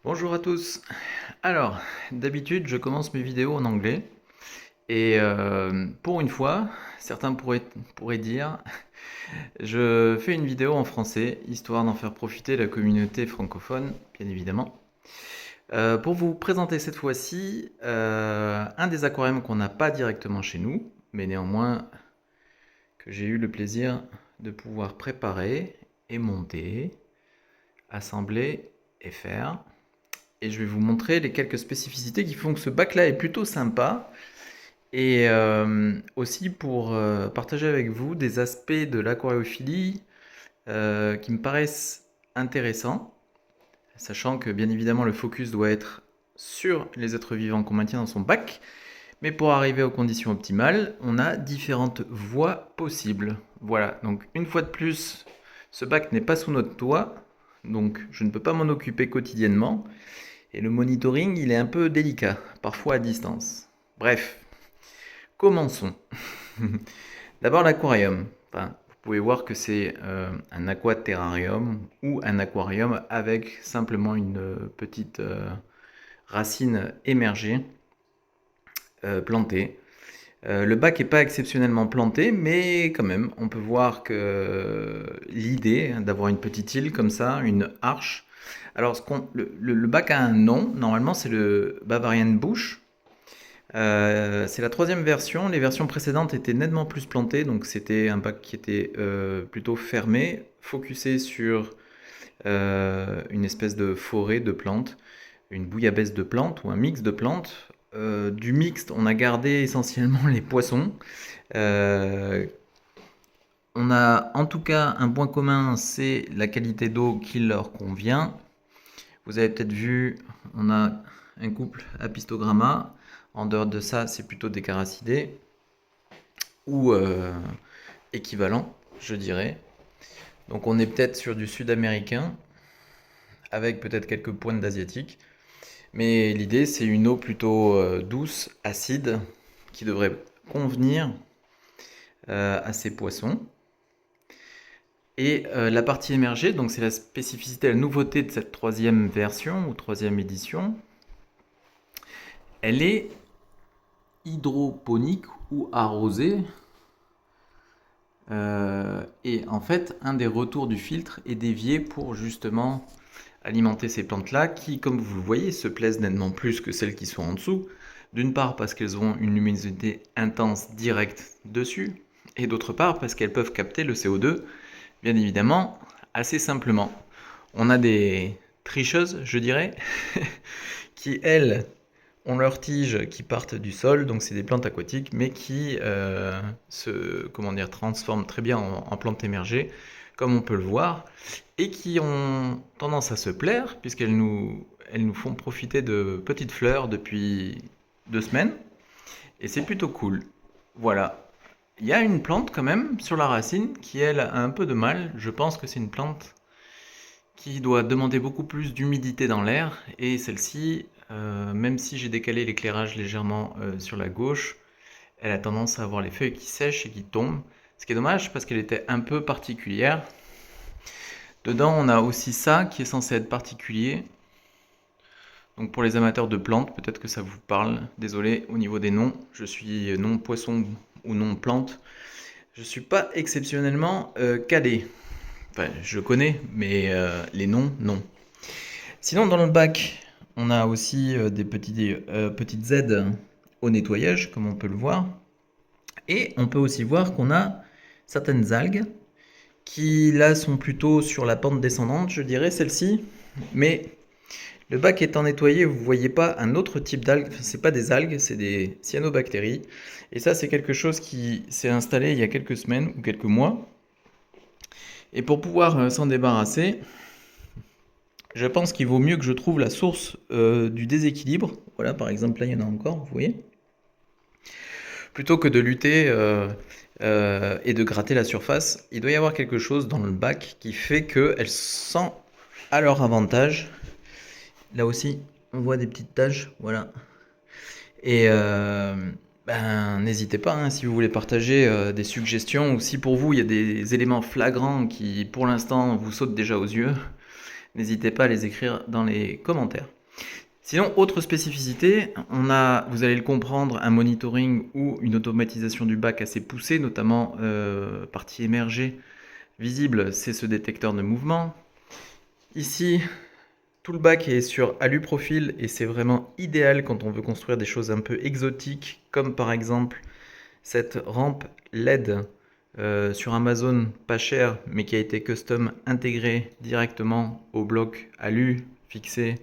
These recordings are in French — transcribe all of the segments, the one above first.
Bonjour à tous. Alors, d'habitude, je commence mes vidéos en anglais. Et pour une fois, certains pourraient dire, je fais une vidéo en français, histoire d'en faire profiter la communauté francophone, bien évidemment. Pour vous présenter cette fois-ci un des aquariums qu'on n'a pas directement chez nous, mais néanmoins que j'ai eu le plaisir de pouvoir préparer et monter, assembler et faire. Et je vais vous montrer les quelques spécificités qui font que ce bac-là est plutôt sympa. Et aussi pour partager avec vous des aspects de l'aquariophilie qui me paraissent intéressants, sachant que bien évidemment le focus doit être sur les êtres vivants qu'on maintient dans son bac. Mais pour arriver aux conditions optimales, on a différentes voies possibles. Voilà, donc une fois de plus, ce bac n'est pas sous notre toit, donc je ne peux pas m'en occuper quotidiennement. Et le monitoring, il est un peu délicat, parfois à distance. Bref, commençons. D'abord l'aquarium. Enfin, vous pouvez voir que c'est un aquaterrarium ou un aquarium avec simplement une petite racine émergée, plantée. Le bac n'est pas exceptionnellement planté, mais quand même, on peut voir que l'idée d'avoir une petite île comme ça, une arche. Alors, le bac a un nom, normalement c'est le Bavarian Bush. C'est la troisième version. Les versions précédentes étaient nettement plus plantées, donc c'était un bac qui était plutôt fermé, focusé sur une espèce de forêt de plantes, une bouillabaisse de plantes ou un mix de plantes. Du mixte, on a gardé essentiellement les poissons. Euh, on a en tout cas un point commun, c'est la qualité d'eau qui leur convient. Vous avez peut-être vu, on a un couple Apistogramma. En dehors de ça, c'est plutôt des caracidés ou équivalent, je dirais. Donc on est peut-être sur du sud-américain avec peut-être quelques pointes d'asiatique. Mais l'idée, c'est une eau plutôt douce, acide, qui devrait convenir à ces poissons. Et la partie émergée, donc c'est la spécificité, la nouveauté de cette troisième version ou troisième édition. Elle est hydroponique ou arrosée. Et en fait, un des retours du filtre est dévié pour justement alimenter ces plantes-là qui, comme vous le voyez, se plaisent nettement plus que celles qui sont en dessous. D'une part parce qu'elles ont une luminosité intense directe dessus, et d'autre part parce qu'elles peuvent capter le CO2, bien évidemment, assez simplement. On a des tricheuses, je dirais, qui, elles, ont leurs tiges qui partent du sol, donc c'est des plantes aquatiques, mais qui se transforment très bien en plantes émergées, comme on peut le voir, et qui ont tendance à se plaire, elles nous font profiter de petites fleurs depuis 2 semaines, et c'est plutôt cool. Voilà. Il y a une plante quand même sur la racine qui, elle, a un peu de mal. Je pense que c'est une plante qui doit demander beaucoup plus d'humidité dans l'air, et celle-ci, même si j'ai décalé l'éclairage légèrement sur la gauche, elle a tendance à avoir les feuilles qui sèchent et qui tombent, ce qui est dommage parce qu'elle était un peu particulière. Dedans, on a aussi ça qui est censé être particulier. Donc pour les amateurs de plantes, peut-être que ça vous parle. Désolé au niveau des noms, je suis non poisson ou non plante. Je suis pas exceptionnellement calé. Enfin, je connais, mais les noms, non. Sinon, dans le bac, on a aussi petites aides au nettoyage, comme on peut le voir. Et on peut aussi voir qu'on a certaines algues qui, là, sont plutôt sur la pente descendante, je dirais, celle-ci. Mais le bac étant nettoyé, vous ne voyez pas un autre type d'algues. Enfin, ce n'est pas des algues, c'est des cyanobactéries. Et ça, c'est quelque chose qui s'est installé il y a quelques semaines ou quelques mois. Et pour pouvoir s'en débarrasser, je pense qu'il vaut mieux que je trouve la source du déséquilibre. Voilà, par exemple, là, il y en a encore, vous voyez. Plutôt que de lutter et de gratter la surface, il doit y avoir quelque chose dans le bac qui fait qu'elles sentent à leur avantage. Là aussi, on voit des petites taches, voilà. Et n'hésitez pas, hein, si vous voulez partager des suggestions ou si pour vous il y a des éléments flagrants qui pour l'instant vous sautent déjà aux yeux, N'hésitez pas à les écrire dans les commentaires. Sinon, autre spécificité, on a, vous allez le comprendre, un monitoring ou une automatisation du bac assez poussée, notamment partie émergée visible, c'est ce détecteur de mouvement. Ici, tout le bac est sur AluProfil et c'est vraiment idéal quand on veut construire des choses un peu exotiques, comme par exemple cette rampe LED sur Amazon, pas cher, mais qui a été custom intégrée directement au bloc Alu, fixé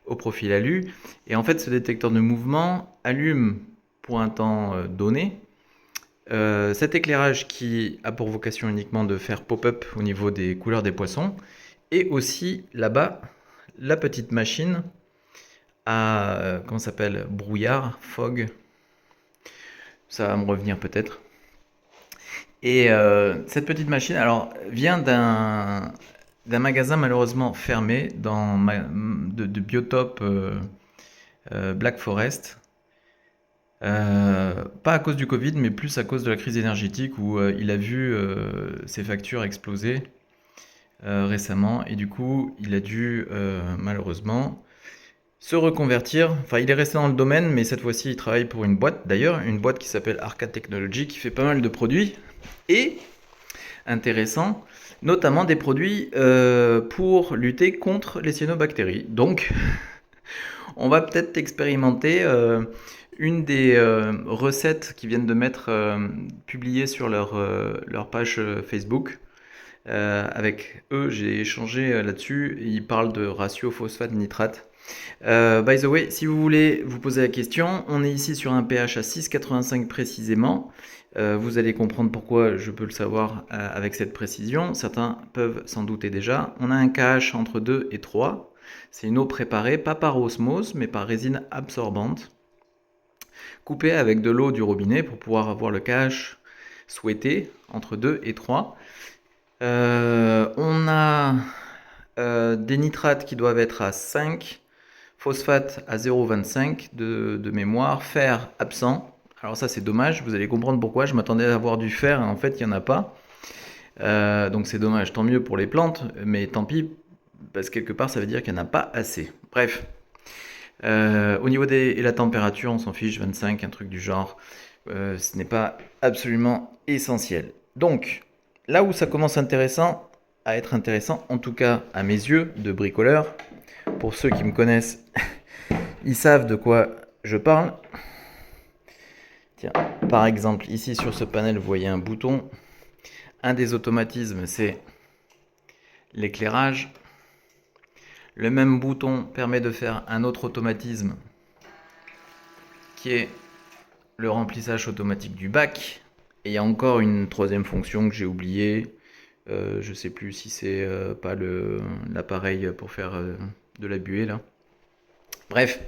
au profil Alu. Et en fait, ce détecteur de mouvement allume pour un temps donné cet éclairage qui a pour vocation uniquement de faire pop-up au niveau des couleurs des poissons. Et aussi là-bas, la petite machine à, comment ça s'appelle, brouillard, fog. Ça va me revenir peut-être. Et cette petite machine, alors, vient d'un magasin malheureusement fermé de Biotope Black Forest. Pas à cause du Covid, mais plus à cause de la crise énergétique où il a vu ses factures exploser récemment et du coup il a dû malheureusement se reconvertir. Enfin, il est resté dans le domaine, mais cette fois-ci il travaille pour une boîte d'ailleurs, une boîte qui s'appelle Arcade Technology qui fait pas mal de produits et intéressant, notamment des produits pour lutter contre les cyanobactéries. Donc, on va peut-être expérimenter une des recettes qu'ils viennent de mettre publiées sur leur page Facebook. Avec eux, j'ai échangé là-dessus. Ils parlent de ratio phosphate-nitrate. By the way, si vous voulez vous poser la question, on est ici sur un pH à 6,85 précisément. Vous allez comprendre pourquoi je peux le savoir avec cette précision. Certains peuvent s'en douter déjà. On a un KH entre 2 et 3. C'est une eau préparée, pas par osmose, mais par résine absorbante, coupée avec de l'eau du robinet pour pouvoir avoir le KH souhaité entre 2 et 3. On a des nitrates qui doivent être à 5, phosphate à 0,25 de mémoire, fer absent. Alors ça c'est dommage, vous allez comprendre pourquoi, je m'attendais à avoir du fer, en fait il n'y en a pas. Donc c'est dommage, tant mieux pour les plantes, mais tant pis, parce que quelque part ça veut dire qu'il n'y en a pas assez. Bref, au niveau et la température, on s'en fiche, 25, un truc du genre. Ce n'est pas absolument essentiel. Donc, là où ça commence à être intéressant, en tout cas à mes yeux de bricoleur, pour ceux qui me connaissent, ils savent de quoi je parle. Tiens, par exemple, ici sur ce panel, vous voyez un bouton. Un des automatismes, c'est l'éclairage. Le même bouton permet de faire un autre automatisme qui est le remplissage automatique du bac. Et il y a encore une troisième fonction que j'ai oubliée. Je ne sais plus si c'est pas l'appareil pour faire de la buée là. Bref,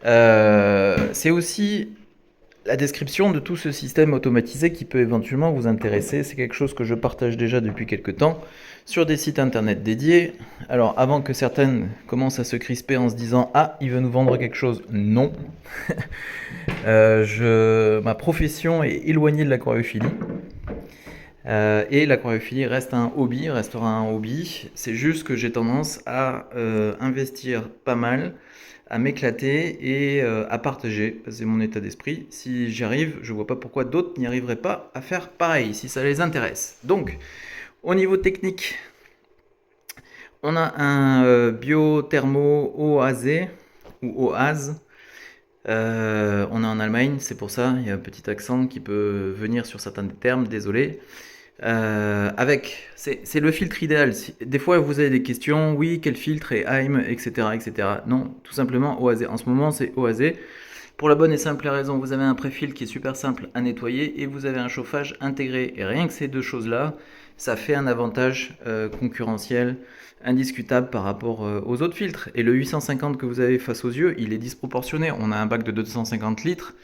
c'est aussi la description de tout ce système automatisé qui peut éventuellement vous intéresser. C'est quelque chose que je partage déjà depuis quelques temps sur des sites internet dédiés. Alors avant que certaines commencent à se crisper en se disant « Ah, il veut nous vendre quelque chose », non. Ma profession est éloignée de l'aquariophilie. Et l'aquariophilie restera un hobby. C'est juste que j'ai tendance à investir pas mal, à m'éclater et à partager. C'est mon état d'esprit. Si j'y arrive, je vois pas pourquoi d'autres n'y arriveraient pas à faire pareil, si ça les intéresse. Donc, au niveau technique, on a un biothermo OAZ ou OAZ. On est en Allemagne, c'est pour ça, il y a un petit accent qui peut venir sur certains termes, désolé. C'est le filtre idéal. Des fois, vous avez des questions, oui, quel filtre est AIM, etc., etc. Non, tout simplement OAZ. En ce moment, c'est OAZ. Pour la bonne et simple raison, vous avez un préfiltre qui est super simple à nettoyer et vous avez un chauffage intégré. Et rien que ces deux choses-là, ça fait un avantage concurrentiel indiscutable par rapport aux autres filtres. Et le 850 que vous avez face aux yeux, il est disproportionné. On a un bac de 250 litres.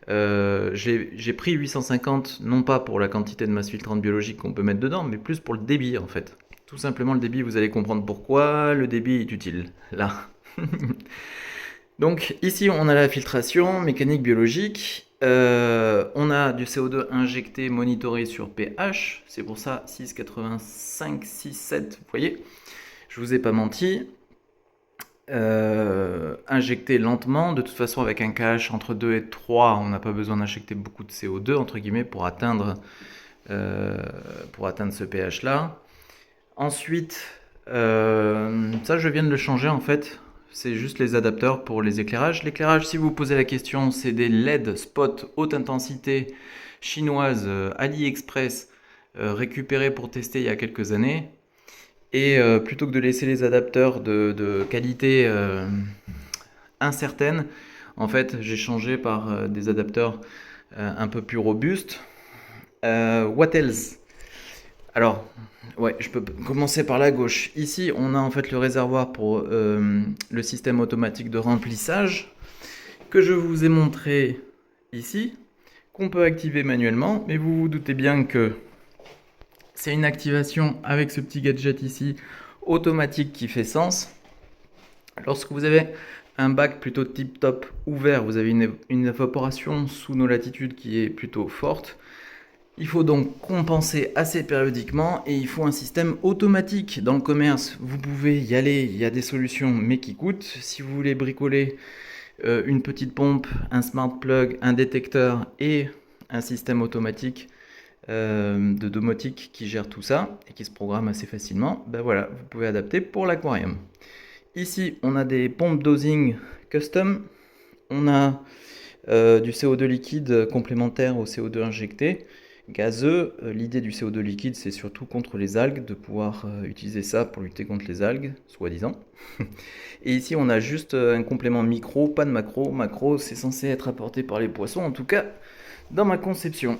J'ai pris 850 non pas pour la quantité de masse filtrante biologique qu'on peut mettre dedans, mais plus pour le débit en fait. Tout simplement le débit, vous allez comprendre pourquoi le débit est utile. Là. Donc ici on a la filtration mécanique biologique. On a du CO2 injecté monitoré sur pH. C'est pour ça 6,85, 6,7, vous voyez. je vous ai pas menti, injecter lentement. De toute façon, avec un KH entre 2 et 3, on n'a pas besoin d'injecter beaucoup de CO2, entre guillemets, pour atteindre ce pH-là. Ensuite, ça, je viens de le changer, en fait. C'est juste les adapteurs pour les éclairages. L'éclairage, si vous vous posez la question, c'est des LED spot haute intensité chinoises AliExpress récupérés pour tester il y a quelques années. Et plutôt que de laisser les adapteurs de qualité incertaine, en fait, j'ai changé par des adapteurs un peu plus robustes. What else? Alors, ouais, je peux commencer par la gauche. Ici, on a en fait le réservoir pour le système automatique de remplissage que je vous ai montré ici, qu'on peut activer manuellement, mais vous vous doutez bien que c'est une activation avec ce petit gadget ici, automatique, qui fait sens. Lorsque vous avez un bac plutôt tip-top ouvert, vous avez une évaporation sous nos latitudes qui est plutôt forte. Il faut donc compenser assez périodiquement et il faut un système automatique. Dans le commerce, vous pouvez y aller, il y a des solutions mais qui coûtent. Si vous voulez bricoler une petite pompe, un smart plug, un détecteur et un système automatique de domotique qui gère tout ça et qui se programme assez facilement, ben voilà, vous pouvez adapter pour l'aquarium. Ici, on a des pompes dosing custom. On a du CO2 liquide complémentaire au CO2 injecté, gazeux. L'idée du CO2 liquide, c'est surtout contre les algues, de pouvoir utiliser ça pour lutter contre les algues, soi-disant. Et ici, on a juste un complément micro, pas de macro. Macro, c'est censé être apporté par les poissons, en tout cas, dans ma conception.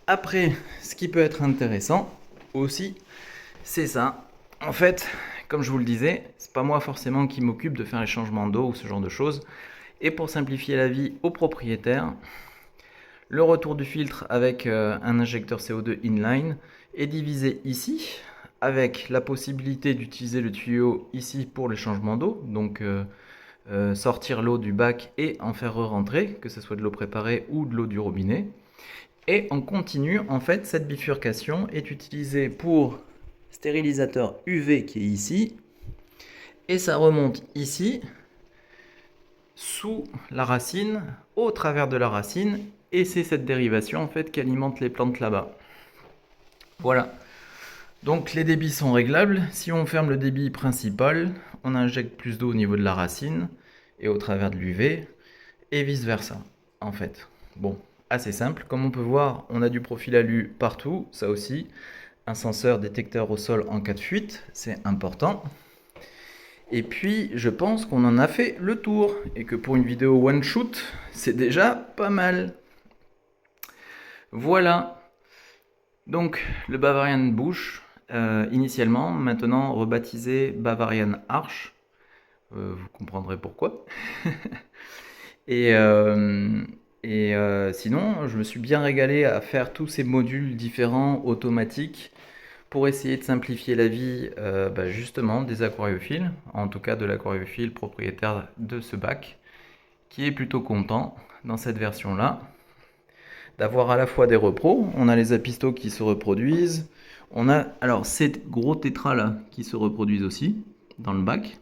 Après, ce qui peut être intéressant aussi, c'est ça. En fait, comme je vous le disais, c'est pas moi forcément qui m'occupe de faire les changements d'eau ou ce genre de choses. Et pour simplifier la vie aux propriétaires, le retour du filtre avec un injecteur CO2 inline est divisé ici, avec la possibilité d'utiliser le tuyau ici pour les changements d'eau, donc sortir l'eau du bac et en faire re-rentrer, que ce soit de l'eau préparée ou de l'eau du robinet. Et en continu, en fait, cette bifurcation est utilisée pour stérilisateur UV qui est ici, et ça remonte ici, sous la racine, au travers de la racine, et c'est cette dérivation en fait qui alimente les plantes là-bas. Voilà. Donc les débits sont réglables. Si on ferme le débit principal, on injecte plus d'eau au niveau de la racine et au travers de l'UV, et vice versa, en fait. Bon, assez simple. Comme on peut voir, on a du profil alu partout, ça aussi. Un senseur détecteur au sol en cas de fuite, c'est important. Et puis, je pense qu'on en a fait le tour, et que pour une vidéo one shoot, c'est déjà pas mal. Voilà. Donc, le Bavarian Bush, initialement, maintenant rebaptisé Bavarian Arch. Vous comprendrez pourquoi. Et sinon, je me suis bien régalé à faire tous ces modules différents, automatiques, pour essayer de simplifier la vie justement des aquariophiles, en tout cas de l'aquariophile propriétaire de ce bac, qui est plutôt content dans cette version-là d'avoir à la fois des repros. On a les apistos qui se reproduisent, on a alors ces gros tétras là qui se reproduisent aussi dans le bac.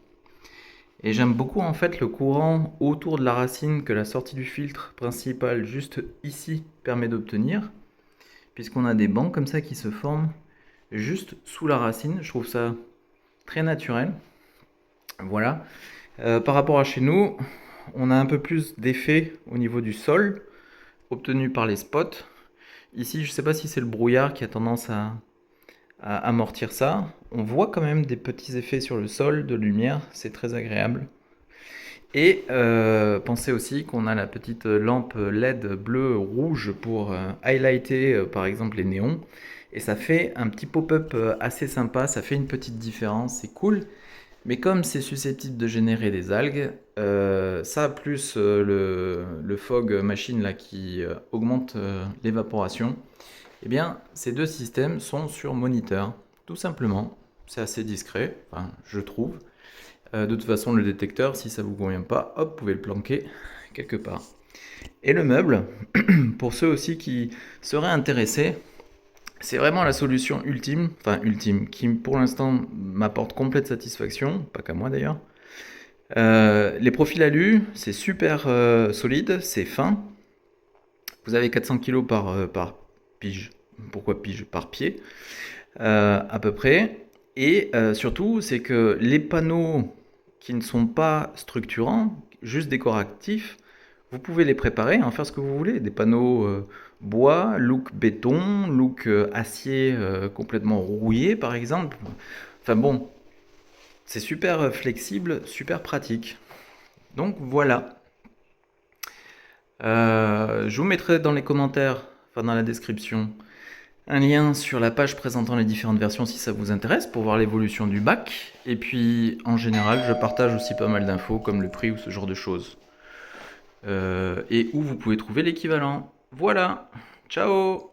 Et j'aime beaucoup en fait le courant autour de la racine que la sortie du filtre principal juste ici permet d'obtenir, puisqu'on a des bancs comme ça qui se forment juste sous la racine. Je trouve ça très naturel. Voilà. Par rapport à chez nous, on a un peu plus d'effet au niveau du sol obtenu par les spots. Ici, je ne sais pas si c'est le brouillard qui a tendance à amortir ça. On voit quand même des petits effets sur le sol de lumière, c'est très agréable. Et pensez aussi qu'on a la petite lampe LED bleu-rouge pour highlighter par exemple les néons. Et ça fait un petit pop-up assez sympa, ça fait une petite différence, c'est cool. Mais comme c'est susceptible de générer des algues, ça plus le fog machine là, qui augmente l'évaporation, eh bien ces deux systèmes sont sur moniteur, tout simplement. C'est assez discret, enfin, je trouve. De toute façon, le détecteur, si ça ne vous convient pas, hop, vous pouvez le planquer quelque part. Et le meuble, pour ceux aussi qui seraient intéressés, C'est vraiment la solution ultime, enfin ultime, qui pour l'instant m'apporte complète satisfaction, pas qu'à moi d'ailleurs. Les profils alu, c'est super solide, c'est fin. Vous avez 400 kg par pige. Pourquoi pige? Par pied, à peu près. Et surtout, c'est que les panneaux qui ne sont pas structurants, juste décoratifs, vous pouvez les préparer, en faire ce que vous voulez. Des panneaux bois, look béton, look acier complètement rouillé, par exemple. Enfin bon, c'est super flexible, super pratique. Donc voilà. Je vous mettrai dans les commentaires, enfin dans la description, un lien sur la page présentant les différentes versions si ça vous intéresse pour voir l'évolution du bac. Et puis en général, je partage aussi pas mal d'infos comme le prix ou ce genre de choses. Et où vous pouvez trouver l'équivalent. Voilà, ciao!